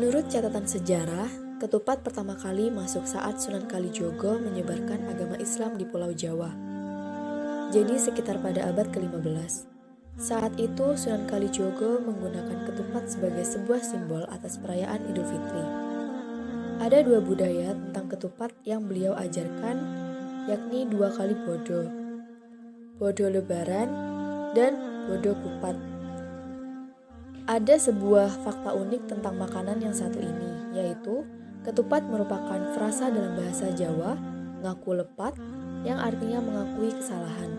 Menurut catatan sejarah, ketupat pertama kali masuk saat Sunan Kalijogo menyebarkan agama Islam di Pulau Jawa. Jadi sekitar pada abad ke-15. Saat itu Sunan Kalijogo menggunakan ketupat sebagai sebuah simbol atas perayaan Idul Fitri. Ada dua budaya tentang ketupat yang beliau ajarkan, yakni dua kali bodo. Bodo lebaran dan bodo kupat. Ada sebuah fakta unik tentang makanan yang satu ini, yaitu ketupat merupakan frasa dalam bahasa Jawa, ngaku lepat, yang artinya mengakui kesalahan.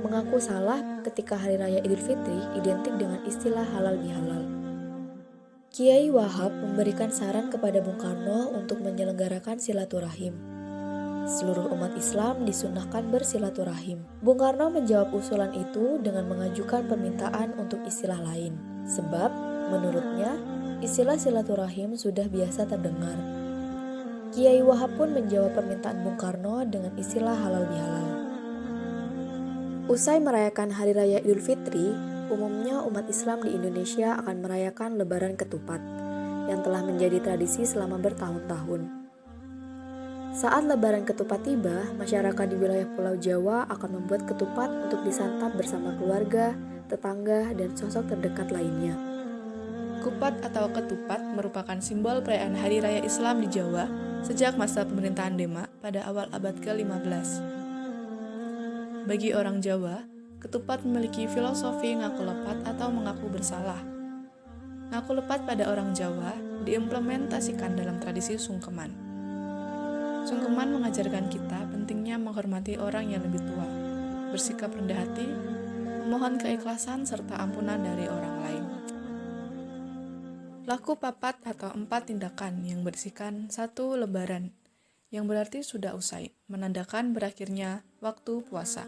Mengaku salah ketika Hari Raya Idul Fitri identik dengan istilah halal bihalal. Kiai Wahab memberikan saran kepada Bung Karno untuk menyelenggarakan silaturahim. Seluruh umat Islam disunahkan bersilaturahim. Bung Karno menjawab usulan itu dengan mengajukan permintaan untuk istilah lain. Sebab, menurutnya, istilah silaturahim sudah biasa terdengar. Kiai Wahab pun menjawab permintaan Bung Karno dengan istilah halal bihalal. Usai merayakan Hari Raya Idul Fitri, umumnya umat Islam di Indonesia akan merayakan Lebaran Ketupat, yang telah menjadi tradisi selama bertahun-tahun. Saat Lebaran Ketupat tiba, masyarakat di wilayah Pulau Jawa akan membuat ketupat untuk disantap bersama keluarga, tetangga, dan sosok terdekat lainnya. Kupat atau ketupat merupakan simbol perayaan Hari Raya Islam di Jawa sejak masa pemerintahan Demak pada awal abad ke-15. Bagi orang Jawa, ketupat memiliki filosofi ngaku lepat atau mengaku bersalah. Ngaku lepat pada orang Jawa diimplementasikan dalam tradisi sungkeman. Sungkeman mengajarkan kita pentingnya menghormati orang yang lebih tua, bersikap rendah hati, memohon keikhlasan serta ampunan dari orang lain. Laku papat atau 4 tindakan yang berisikan 1 lebaran, yang berarti sudah usai, menandakan berakhirnya waktu puasa.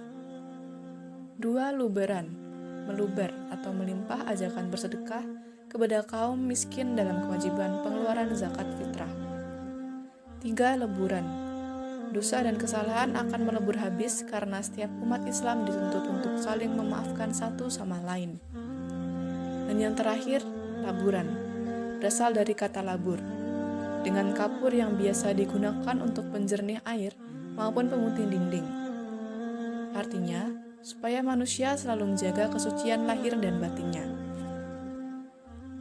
2 luberan, meluber atau melimpah ajakan bersedekah kepada kaum miskin dalam kewajiban pengeluaran zakat fitrah. 3 leburan, dosa dan kesalahan akan melebur habis karena setiap umat Islam dituntut untuk saling memaafkan satu sama lain. Dan yang terakhir, laburan, berasal dari kata labur, dengan kapur yang biasa digunakan untuk penjernih air maupun pemutih dinding. Artinya, supaya manusia selalu menjaga kesucian lahir dan batinnya.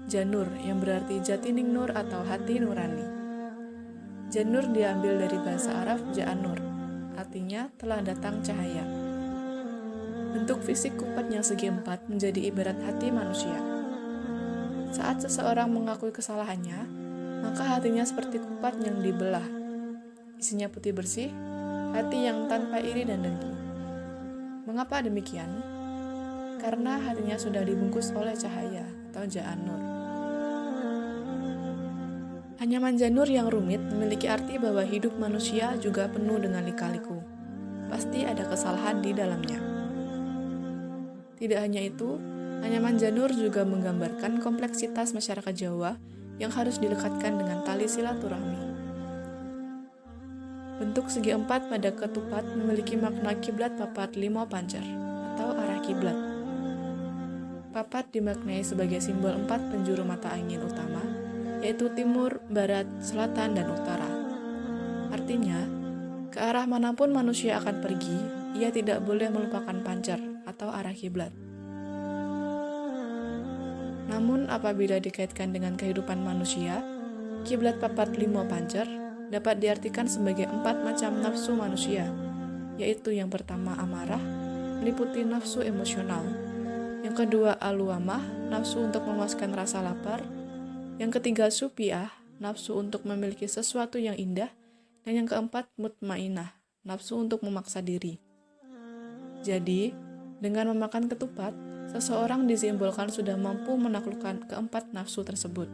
Janur, yang berarti jati nur atau hati nurani. Janur diambil dari bahasa Arab ja'anur, artinya telah datang cahaya. Bentuk fisik kupat yang segi 4 menjadi ibarat hati manusia. Saat seseorang mengakui kesalahannya, maka hatinya seperti kupat yang dibelah. Isinya putih bersih, hati yang tanpa iri dan dengki. Mengapa demikian? Karena hatinya sudah dibungkus oleh cahaya atau ja'anur. Anyaman janur yang rumit memiliki arti bahwa hidup manusia juga penuh dengan lika-liku. Pasti ada kesalahan di dalamnya. Tidak hanya itu, anyaman janur juga menggambarkan kompleksitas masyarakat Jawa yang harus dilekatkan dengan tali silaturahmi. Bentuk segi 4 pada ketupat memiliki makna kiblat papat 5 pancar atau arah kiblat. Papat dimaknai sebagai simbol 4 penjuru mata angin utama, yaitu timur, barat, selatan, dan utara. Artinya, ke arah manapun manusia akan pergi, ia tidak boleh melupakan pancar atau arah kiblat. Namun, apabila dikaitkan dengan kehidupan manusia, kiblat papat 5 pancar dapat diartikan sebagai 4 macam nafsu manusia, yaitu yang pertama amarah, meliputi nafsu emosional. Yang kedua aluamah, nafsu untuk memuaskan rasa lapar. Yang ketiga supiah, nafsu untuk memiliki sesuatu yang indah. Dan yang keempat mutmainah, nafsu untuk memaksa diri. Jadi, dengan memakan ketupat, seseorang disimbolkan sudah mampu menaklukkan keempat nafsu tersebut.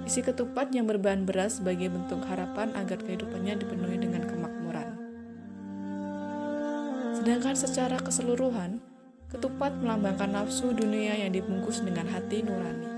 Isi ketupat yang berbahan beras sebagai bentuk harapan agar kehidupannya dipenuhi dengan kemakmuran. Sedangkan secara keseluruhan, ketupat melambangkan nafsu dunia yang dibungkus dengan hati nurani.